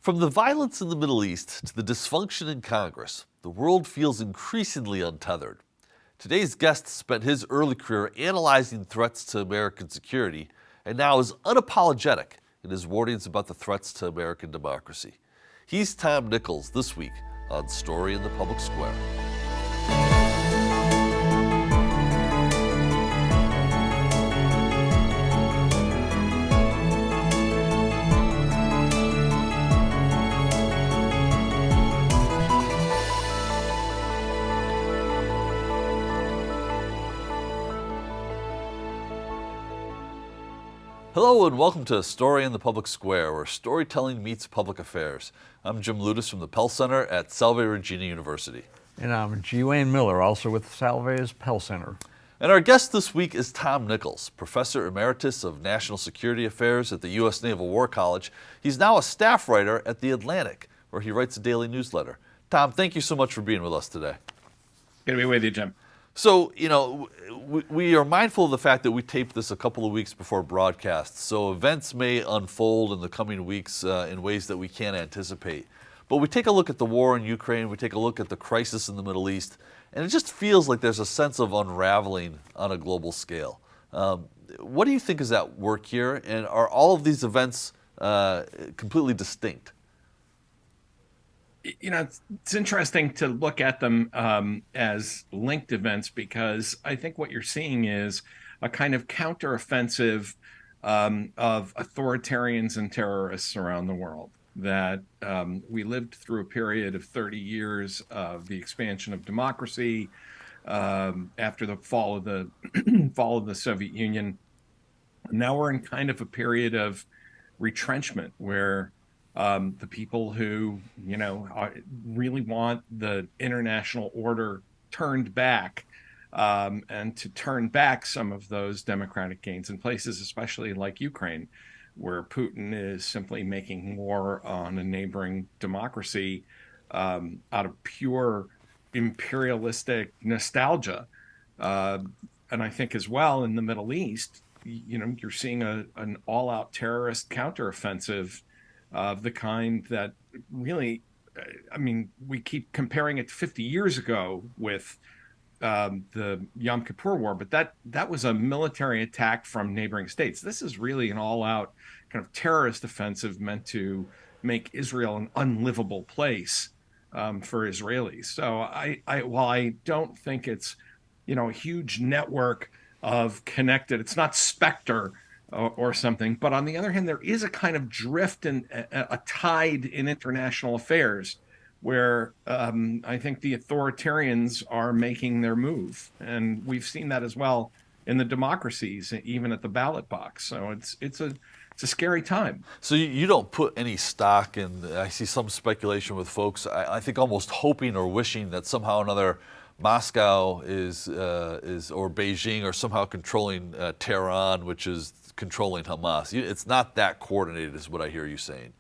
From the violence in the Middle East to the dysfunction in Congress, the world feels increasingly untethered. Today's guest spent his early career analyzing threats to American security and now is unapologetic in his warnings about the threats to American democracy. He's Tom Nichols this week on Story in the Public Square. Hello and welcome to Story in the Public Square, where storytelling meets public affairs. I'm Jim Ludis from the Pell Center at Salve Regina University. And I'm G. Wayne Miller, also with Salve's Pell Center. And our guest this week is Tom Nichols, Professor Emeritus of National Security Affairs at the U.S. Naval War College. He's now a staff writer at The Atlantic, where he writes a daily newsletter. Tom, thank you so much for being with us today. Good to be with you, Jim. So, we are mindful of the fact that we taped this a couple of weeks before broadcast, so events may unfold in the coming weeks in ways that we can't anticipate. But we take a look at the war in Ukraine, we take a look at the crisis in the Middle East, and it just feels like there's a sense of unraveling on a global scale. What do you think is at work here, and are all of these events completely distinct? It's interesting to look at them as linked events, because I think what you're seeing is a kind of counteroffensive of authoritarians and terrorists around the world. That we lived through a period of 30 years of the expansion of democracy after the fall of the fall of the Soviet Union. Now we're in kind of a period of retrenchment where the people who, really want the international order turned back, and to turn back some of those democratic gains in places, especially like Ukraine, where Putin is simply making war on a neighboring democracy out of pure imperialistic nostalgia. And I think as well in the Middle East, you're seeing an all-out terrorist counteroffensive of the kind that really, we keep comparing it to 50 years ago with the Yom Kippur War, but that was a military attack from neighboring states. This is really an all-out kind of terrorist offensive meant to make Israel an unlivable place for Israelis. So while I don't think it's, a huge network of connected, it's not Spectre or something. But on the other hand, there is a kind of drift and a tide in international affairs where I think the authoritarians are making their move. And we've seen that as well in the democracies, even at the ballot box. So it's a scary time. So you don't put any stock in, I see some speculation with folks, I think almost hoping or wishing that somehow or another Moscow is or Beijing are somehow controlling Tehran, which is controlling Hamas. It's not that coordinated, is what I hear you saying.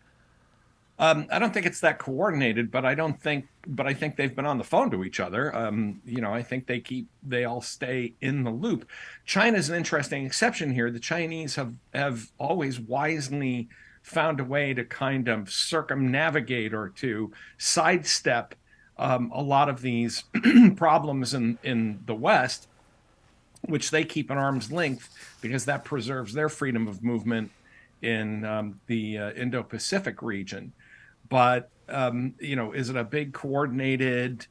I don't think it's that coordinated, but I think they've been on the phone to each other. I think they all stay in the loop. China's an interesting exception here. The Chinese have always wisely found a way to kind of circumnavigate or to sidestep a lot of these problems in the West, which they keep at arm's length because that preserves their freedom of movement in the Indo-Pacific region. But, is it a big coordinated,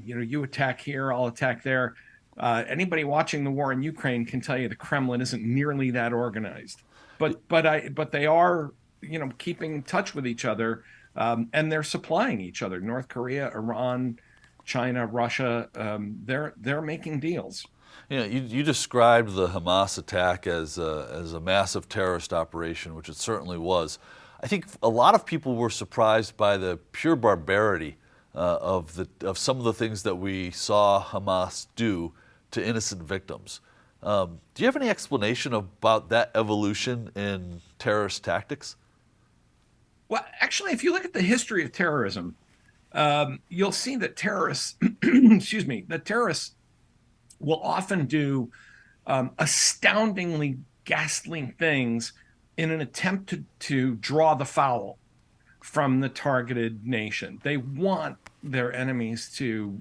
you attack here, I'll attack there? Anybody watching the war in Ukraine can tell you the Kremlin isn't nearly that organized. But they are, keeping in touch with each other, and they're supplying each other. North Korea, Iran, China, Russia, they're making deals. You described the Hamas attack as a massive terrorist operation, which it certainly was. I think a lot of people were surprised by the pure barbarity of some of the things that we saw Hamas do to innocent victims. Do you have any explanation about that evolution in terrorist tactics? Well, actually, if you look at the history of terrorism, you'll see that terrorists, terrorists will often do astoundingly ghastly things in an attempt to draw the foul. from the targeted nation. They want their enemies to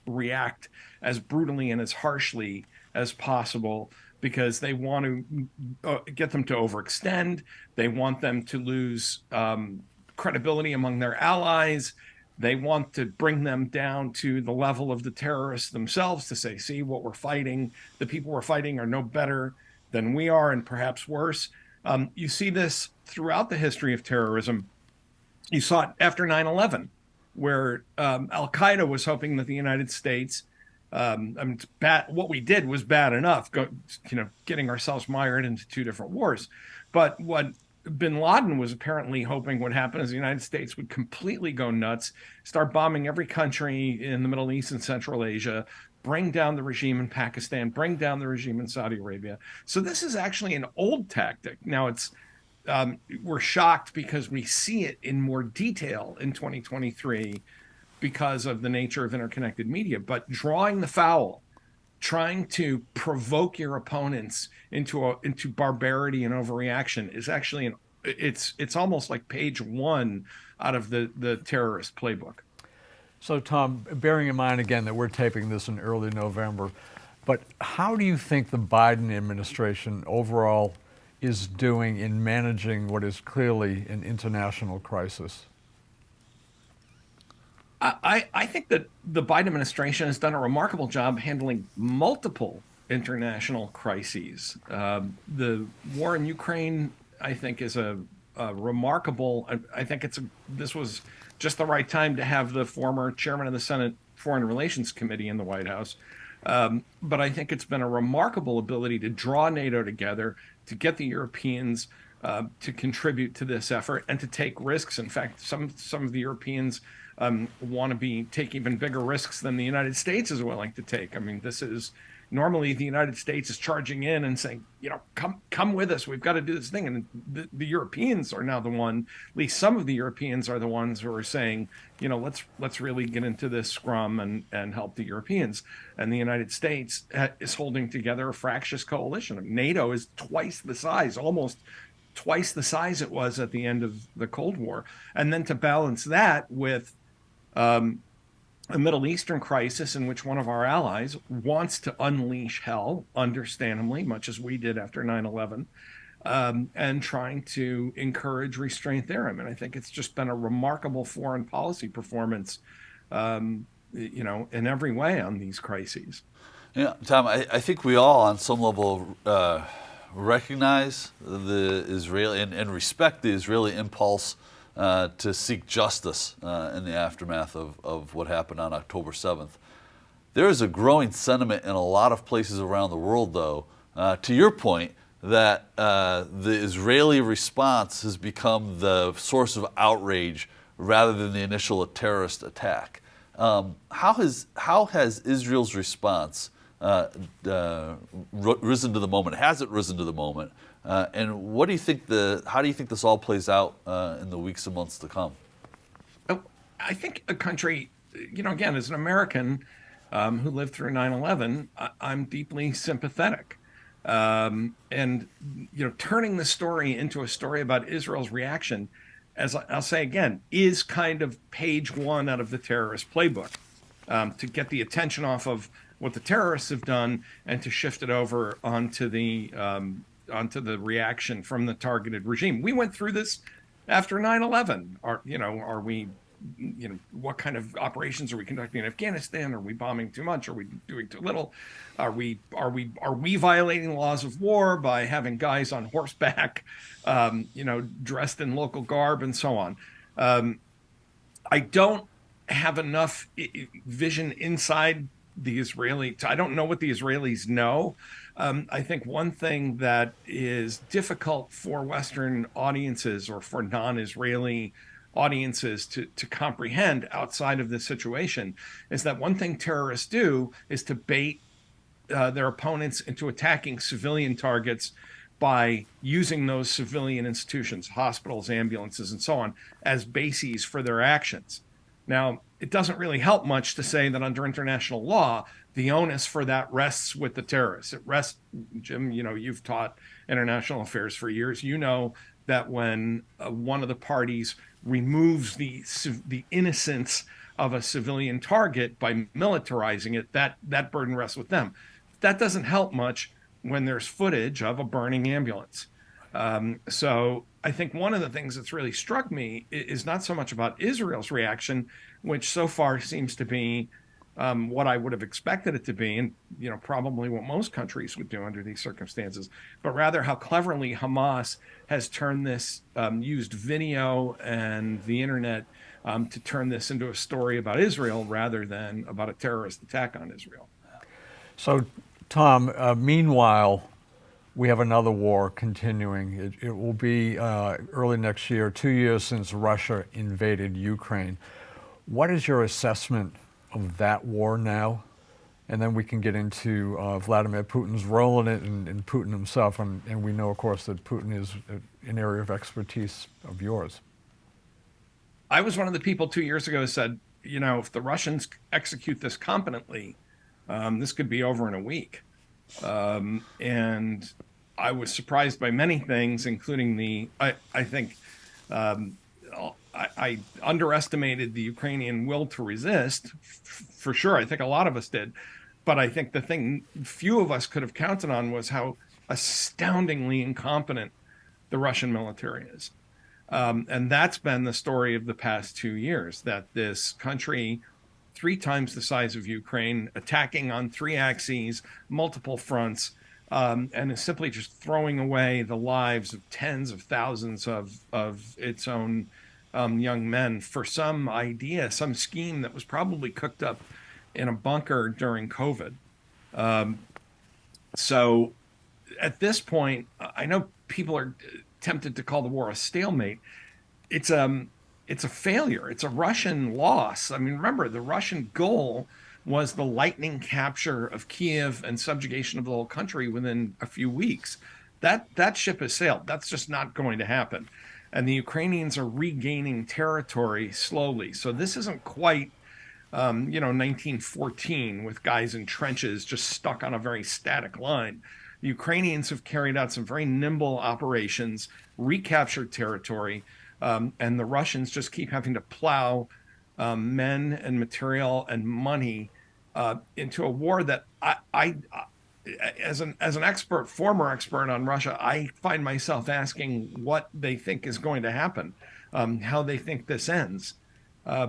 react as brutally and as harshly as possible because they want to get them to overextend. They want them to lose credibility among their allies. They want to bring them down to the level of the terrorists themselves to say, see what we're fighting. The people we're fighting are no better than we are, and perhaps worse. You see this throughout the history of terrorism. You saw it after 9/11, where Al-Qaeda was hoping that the United States, what we did was bad enough, getting ourselves mired into two different wars. But what bin Laden was apparently hoping would happen is the United States would completely go nuts, start bombing every country in the Middle East and Central Asia, bring down the regime in Pakistan, bring down the regime in Saudi Arabia. So this is actually an old tactic. Now we're shocked because we see it in more detail in 2023 because of the nature of interconnected media, but drawing the foul, trying to provoke your opponents into barbarity and overreaction is actually it's almost like page one out of the terrorist playbook. So, Tom, bearing in mind again that we're taping this in early November, but how do you think the Biden administration overall is doing in managing what is clearly an international crisis? I think that the Biden administration has done a remarkable job handling multiple international crises. The war in Ukraine, I think, is a remarkable. I think this was just the right time to have the former chairman of the Senate Foreign Relations Committee in the White House. But I think it's been a remarkable ability to draw NATO together, to get the Europeans to contribute to this effort and to take risks. In fact, some of the Europeans want to take even bigger risks than the United States is willing to take. I mean, this is normally the United States is charging in and saying, come with us. We've got to do this thing. And the Europeans are now the one, at least some of the Europeans are the ones who are saying, let's really get into this scrum and help the Europeans. And the United States is holding together a fractious coalition. NATO is twice the size, almost twice the size it was at the end of the Cold War. And then to balance that with a Middle Eastern crisis in which one of our allies wants to unleash hell, understandably, much as we did after 9/11, and trying to encourage restraint there. I mean, I think it's just been a remarkable foreign policy performance, in every way on these crises. Yeah, Tom, I think we all, on some level, recognize the Israeli and respect the Israeli impulse to seek justice in the aftermath of what happened on October 7th. There is a growing sentiment in a lot of places around the world, though, to your point, that the Israeli response has become the source of outrage rather than the initial terrorist attack. How has Israel's response risen to the moment? Has it risen to the moment? And what do you think how do you think this all plays out in the weeks and months to come? I think a country, again, as an American who lived through 9/11, I'm deeply sympathetic. And turning the story into a story about Israel's reaction, as I'll say again, is kind of page one out of the terrorist playbook, to get the attention off of what the terrorists have done and to shift it over onto the reaction from the targeted regime. We went through this after 9/11. Are we, what kind of operations are we conducting in Afghanistan? Are we bombing too much? Are we doing too little? Are we violating laws of war by having guys on horseback, dressed in local garb and so on? I don't have enough vision inside the Israeli. I don't know what the Israelis know. I think one thing that is difficult for Western audiences or for non-Israeli audiences to comprehend outside of this situation is that one thing terrorists do is to bait their opponents into attacking civilian targets by using those civilian institutions, hospitals, ambulances, and so on, as bases for their actions. Now, it doesn't really help much to say that under international law, the onus for that rests with the terrorists. It rests, Jim, you've taught international affairs for years. You know that when one of the parties removes the innocence of a civilian target by militarizing it, that burden rests with them. That doesn't help much when there's footage of a burning ambulance. So I think one of the things that's really struck me is not so much about Israel's reaction, which so far seems to be what I would have expected it to be, and probably what most countries would do under these circumstances, but rather how cleverly Hamas has turned this, used video and the internet to turn this into a story about Israel rather than about a terrorist attack on Israel. So, Tom, meanwhile, we have another war continuing. It will be early next year, 2 years since Russia invaded Ukraine. What is your assessment of that war now? And then we can get into Vladimir Putin's role in it and Putin himself. And we know, of course, that Putin is an area of expertise of yours. I was one of the people 2 years ago who said, if the Russians execute this competently, this could be over in a week. And I was surprised by many things, including I think I underestimated the Ukrainian will to resist, for sure. I think a lot of us did. But I think the thing few of us could have counted on was how astoundingly incompetent the Russian military is. And that's been the story of the past 2 years, that this country, 3 times the size of Ukraine, attacking on 3 axes, multiple fronts, and is simply just throwing away the lives of tens of thousands of its own young men for some idea, some scheme that was probably cooked up in a bunker during COVID. So at this point, I know people are tempted to call the war a stalemate. It's a failure. It's a Russian loss. I mean, remember, the Russian goal was the lightning capture of Kiev and subjugation of the whole country within a few weeks. That ship has sailed. That's just not going to happen. And the Ukrainians are regaining territory slowly. So this isn't quite, 1914 with guys in trenches just stuck on a very static line. The Ukrainians have carried out some very nimble operations, recaptured territory, and the Russians just keep having to plow men and material and money into a war that I as an expert, former expert on Russia, I find myself asking what they think is going to happen, how they think this ends,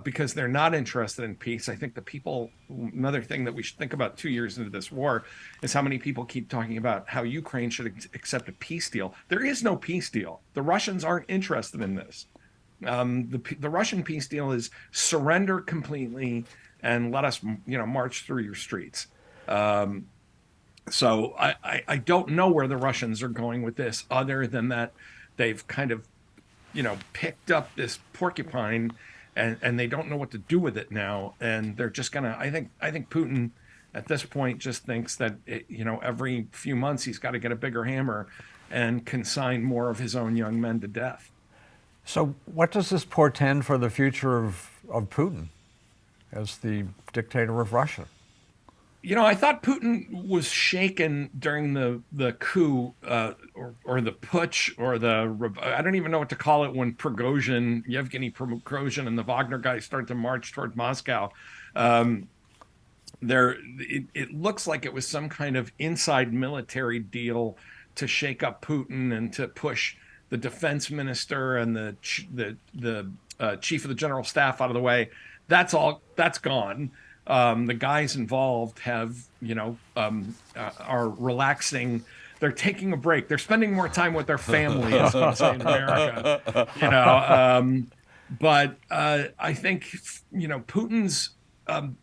because they're not interested in peace. I think another thing that we should think about 2 years into this war is how many people keep talking about how Ukraine should accept a peace deal. There is no peace deal. The Russians aren't interested in this. The Russian peace deal is surrender completely and let us, march through your streets. So I don't know where the Russians are going with this, other than that they've kind of, picked up this porcupine and they don't know what to do with it now. And they're just gonna. I think Putin at this point just thinks that every few months he's got to get a bigger hammer and consign more of his own young men to death. So what does this portend for the future of Putin as the dictator of Russia? I thought Putin was shaken during the coup or the putsch or I don't even know what to call it, when Yevgeny Prigozhin and the Wagner guys started to march toward Moscow. It looks like it was some kind of inside military deal to shake up Putin and to push the defense minister and the chief of the general staff out of the way. That's gone. The guys involved have, are relaxing. They're taking a break. They're spending more time with their family, as we say in America. But I think, Putin's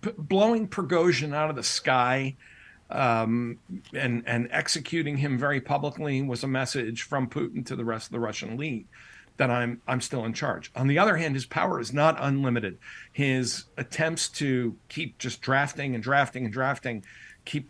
blowing Prigozhin out of the sky and executing him very publicly was a message from Putin to the rest of the Russian elite that I'm still in charge. On the other hand, his power is not unlimited. His attempts to keep just drafting and drafting and drafting keep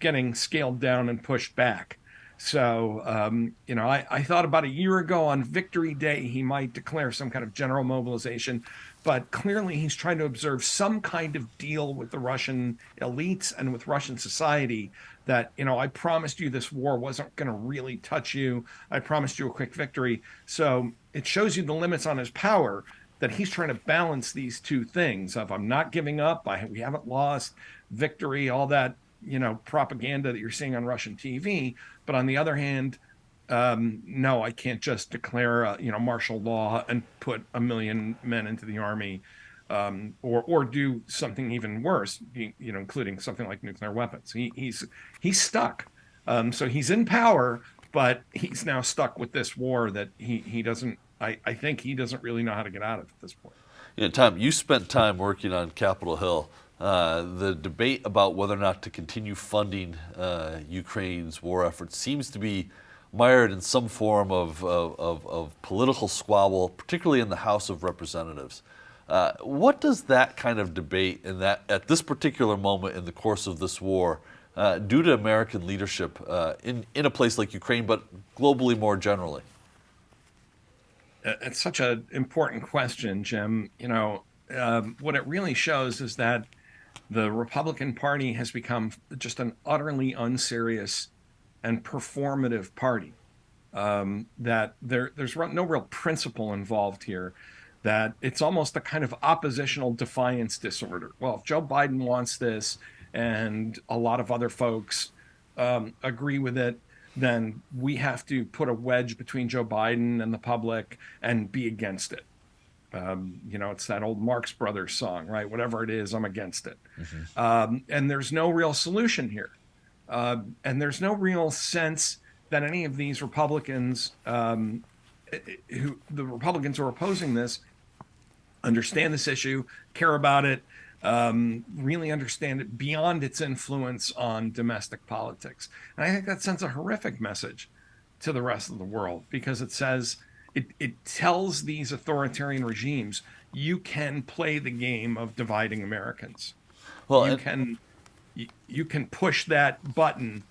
getting scaled down and pushed back. So, I thought about a year ago on Victory Day, he might declare some kind of general mobilization, but clearly he's trying to observe some kind of deal with the Russian elites and with Russian society that, I promised you this war wasn't going to really touch you. I promised you a quick victory. So it shows you the limits on his power. that he's trying to balance these two things of I'm not giving up, we haven't lost, victory, all that, propaganda that you're seeing on Russian TV. But on the other hand, no, I can't just declare, martial law and put 1 million men into the army, or do something even worse, including something like nuclear weapons. He's stuck. So he's in power, but he's now stuck with this war that he doesn't. I think he doesn't really know how to get out of at this point. Tom, you spent time working on Capitol Hill. The debate about whether or not to continue funding Ukraine's war effort seems to be mired in some form of political squabble, particularly in the House of Representatives. What does that kind of debate at this particular moment in the course of this war do to American leadership in a place like Ukraine, but globally more generally? It's such an important question, Jim. What it really shows is that the Republican Party has become just an utterly unserious and performative party. That there's no real principle involved here. That it's almost a kind of oppositional defiance disorder. Well, if Joe Biden wants this, and a lot of other folks agree with it, then we have to put a wedge between Joe Biden and the public and be against it. It's that old Marx Brothers song, right? Whatever it is, I'm against it. Mm-hmm. And there's no real solution here. And there's no real sense that any of these Republicans, the Republicans who are opposing this, understand this issue, care about it, really understand it beyond its influence on domestic politics. And I think that sends a horrific message to the rest of the world, because it says, it tells these authoritarian regimes, you can play the game of dividing Americans. Well, you can push that button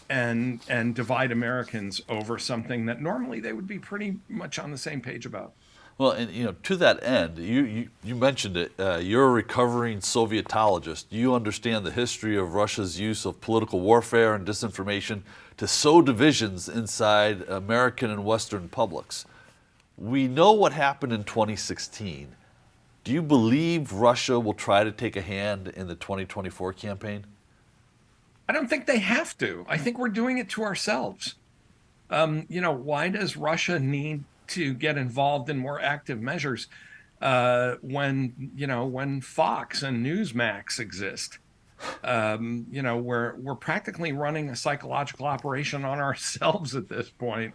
and divide Americans over something that normally they would be pretty much on the same page about. Well, and to that end, you mentioned it. You're a recovering Sovietologist. You understand the history of Russia's use of political warfare and disinformation to sow divisions inside American and Western publics. We know what happened in 2016. Do you believe Russia will try to take a hand in the 2024 campaign? I don't think they have to. I think we're doing it to ourselves. Why does Russia need to get involved in more active measures when Fox and Newsmax exist? We're practically running a psychological operation on ourselves at this point.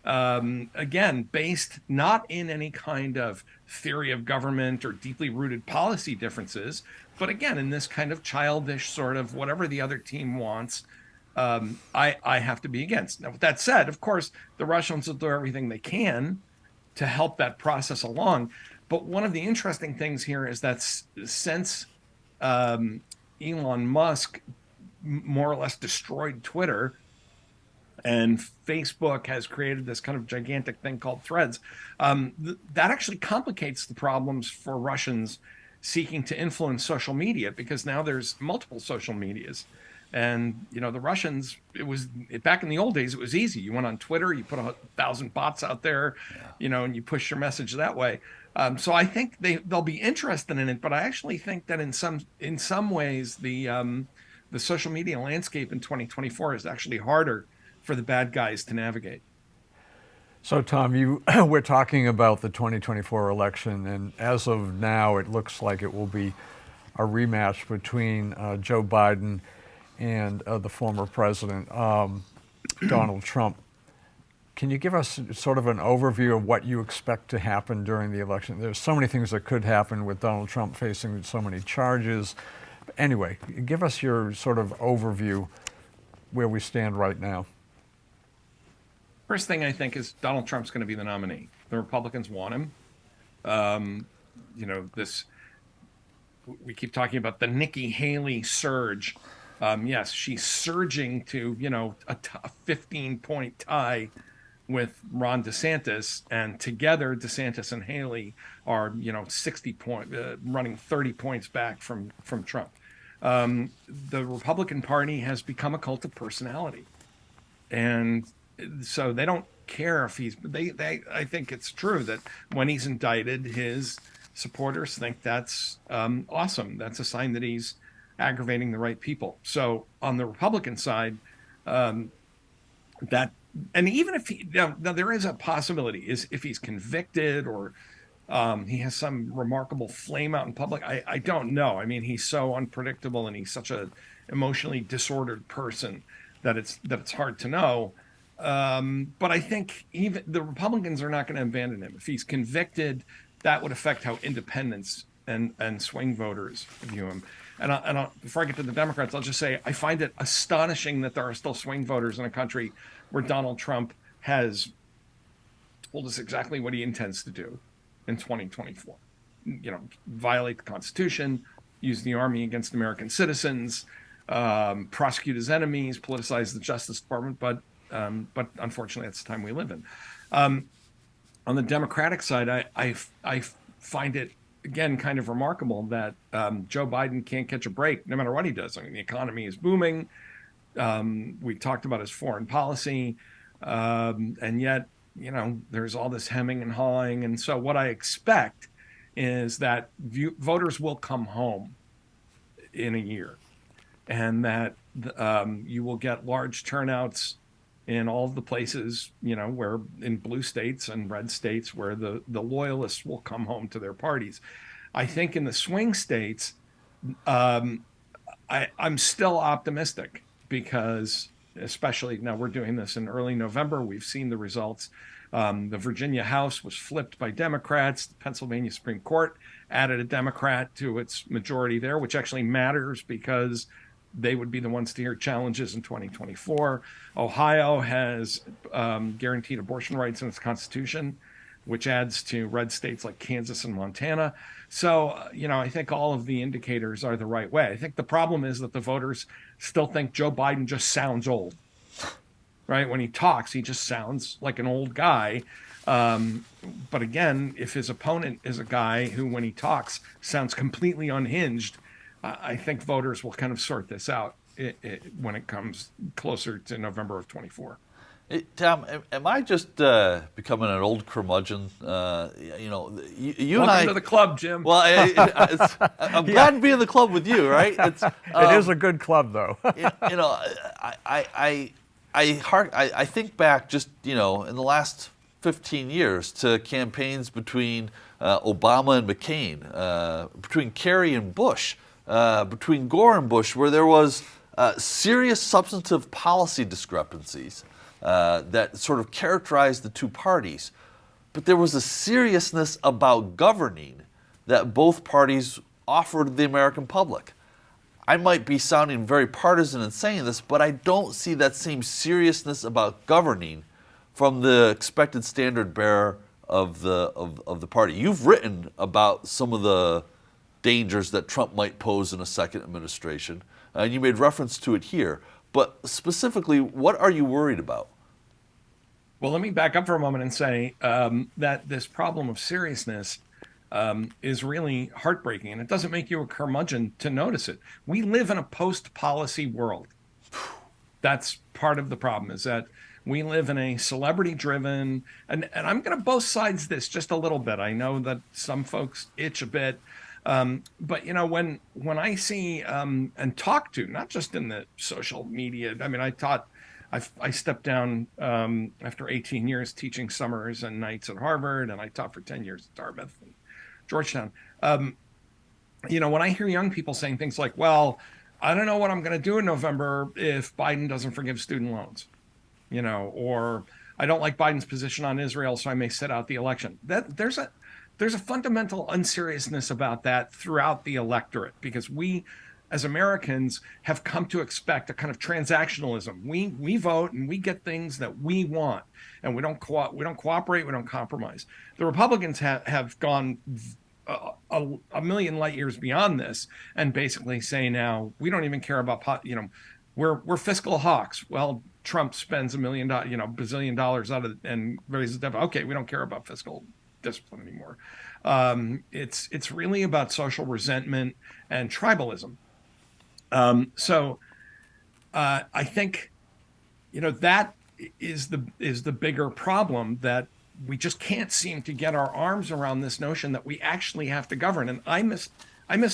Again, based not in any kind of theory of government or deeply rooted policy differences, but again, in this kind of childish sort of whatever the other team wants, I have to be against. Now, with that said, of course, the Russians will do everything they can to help that process along. But one of the interesting things here is that since Elon Musk more or less destroyed Twitter, and Facebook has created this kind of gigantic thing called Threads, that actually complicates the problems for Russians seeking to influence social media, because now there's multiple social medias. And, the Russians, back in the old days, it was easy. You went on Twitter, you put 1,000 bots out there, and you push your message that way. So I think they'll be interested in it, but I actually think that in some ways, the social media landscape in 2024 is actually harder for the bad guys to navigate. So, Tom, we're talking about the 2024 election, and as of now, it looks like it will be a rematch between Joe Biden and the former president, Donald Trump. Can you give us sort of an overview of what you expect to happen during the election? There's so many things that could happen with Donald Trump facing so many charges. Anyway, give us your sort of overview where we stand right now. First thing I think is Donald Trump's going to be the nominee. The Republicans want him. We keep talking about the Nikki Haley surge. Yes, she's surging to, a 15-point tie with Ron DeSantis, and together DeSantis and Haley are, running 30 points back from Trump. The Republican Party has become a cult of personality, and so they don't care if I think it's true that when he's indicted, his supporters think that's awesome. That's a sign that he's aggravating the right people. So on the Republican side, that, and even if he, now there is a possibility, is if he's convicted or he has some remarkable flame out in public. I don't know. I mean, he's so unpredictable and he's such a emotionally disordered person that it's hard to know. But I think even the Republicans are not going to abandon him. If he's convicted, that would affect how independents and swing voters view him. And before I get to the Democrats, I'll just say I find it astonishing that there are still swing voters in a country where Donald Trump has told us exactly what he intends to do in 2024. Violate the Constitution, use the army against American citizens, prosecute his enemies, politicize the Justice Department. But unfortunately, that's the time we live in. On the Democratic side, I find it, again, kind of remarkable that Joe Biden can't catch a break no matter what he does. I mean, the economy is booming. We talked about his foreign policy, and yet, there's all this hemming and hawing. And so what I expect is that voters will come home in a year, and that you will get large turnouts in all of the places, where in blue states and red states where the loyalists will come home to their parties. I think in the swing states, I'm still optimistic because, especially now we're doing this in early November, we've seen the results. The Virginia House was flipped by Democrats. The Pennsylvania Supreme Court added a Democrat to its majority there, which actually matters because they would be the ones to hear challenges in 2024. Ohio has guaranteed abortion rights in its constitution, which adds to red states like Kansas and Montana. So, I think all of the indicators are the right way. I think the problem is that the voters still think Joe Biden just sounds old, right? When he talks, he just sounds like an old guy. But again, if his opponent is a guy who, when he talks, sounds completely unhinged, I think voters will kind of sort this out when it comes closer to November of 24. Tom, am I just becoming an old curmudgeon? You Welcome and I to the club, Jim. Well, I'm glad to be in the club with you, right? It is a good club, though. I think back just in the last 15 years to campaigns between Obama and McCain, between Kerry and Bush, between Gore and Bush, where there was serious substantive policy discrepancies that sort of characterized the two parties. But there was a seriousness about governing that both parties offered the American public. I might be sounding very partisan in saying this, but I don't see that same seriousness about governing from the expected standard bearer of the party. You've written about some of the dangers that Trump might pose in a second administration, and you made reference to it here. But specifically, what are you worried about? Well, let me back up for a moment and say that this problem of seriousness is really heartbreaking, and it doesn't make you a curmudgeon to notice it. We live in a post-policy world. That's part of the problem, is that we live in a celebrity-driven, and I'm going to both sides this just a little bit. I know that some folks itch a bit, but when I see and talk to, not just in the social media, I mean, I stepped down after 18 years teaching summers and nights at Harvard, and I taught for 10 years at Dartmouth and Georgetown. When I hear young people saying things like, well, I don't know what I'm going to do in November if Biden doesn't forgive student loans, or I don't like Biden's position on Israel, so I may sit out the election. There's a fundamental unseriousness about that throughout the electorate, because we, as Americans, have come to expect a kind of transactionalism. We vote and we get things that we want, and we don't cooperate, we don't compromise. The Republicans have gone a million light years beyond this, and basically say now we don't even care about we're fiscal hawks. Well, Trump spends bazillion dollars out of and raises debt. Okay, we don't care about fiscal discipline anymore. It's really about social resentment and tribalism. So I think that is the bigger problem, that we just can't seem to get our arms around this notion that we actually have to govern. And I miss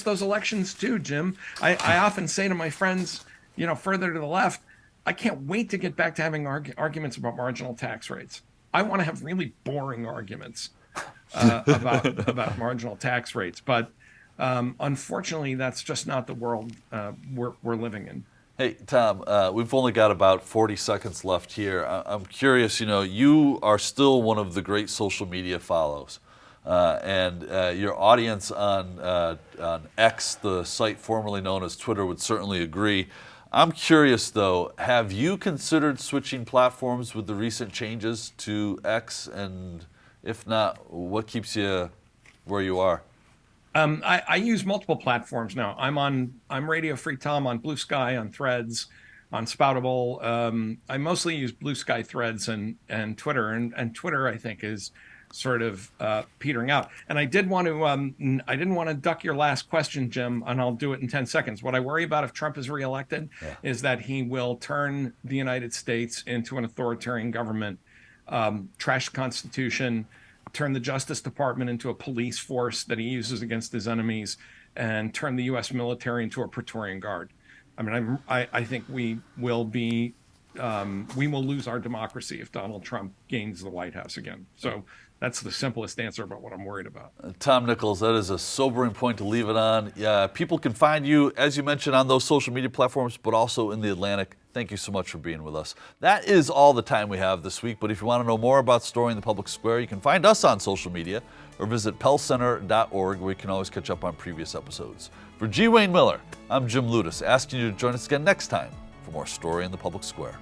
those elections too, Jim. I often say to my friends, further to the left, I can't wait to get back to having arguments about marginal tax rates. I want to have really boring arguments about marginal tax rates. But unfortunately, that's just not the world we're living in. Hey, Tom, we've only got about 40 seconds left here. I'm curious, you are still one of the great social media follows. And your audience on X, the site formerly known as Twitter, would certainly agree. I'm curious, though, have you considered switching platforms with the recent changes to X? And if not, what keeps you where you are? I use multiple platforms now. I'm Radio Free Tom on Blue Sky, on Threads, on Spoutable. I mostly use Blue Sky, Threads, and Twitter. And Twitter, I think, is sort of petering out. And I didn't want to duck your last question, Jim, and I'll do it in 10 seconds. What I worry about if Trump is reelected is that he will turn the United States into an authoritarian government, trash the Constitution, turn the Justice Department into a police force that he uses against his enemies, and turn the U.S. military into a Praetorian Guard. I mean, I think we will lose our democracy if Donald Trump gains the White House again. So that's the simplest answer about what I'm worried about. Tom Nichols, that is a sobering point to leave it on. Yeah, people can find you, as you mentioned, on those social media platforms, but also in the Atlantic. Thank you so much for being with us. That is all the time we have this week, but if you want to know more about Story in the Public Square, you can find us on social media or visit pellcenter.org, where you can always catch up on previous episodes. For G. Wayne Miller, I'm Jim Ludis, asking you to join us again next time for more Story in the Public Square.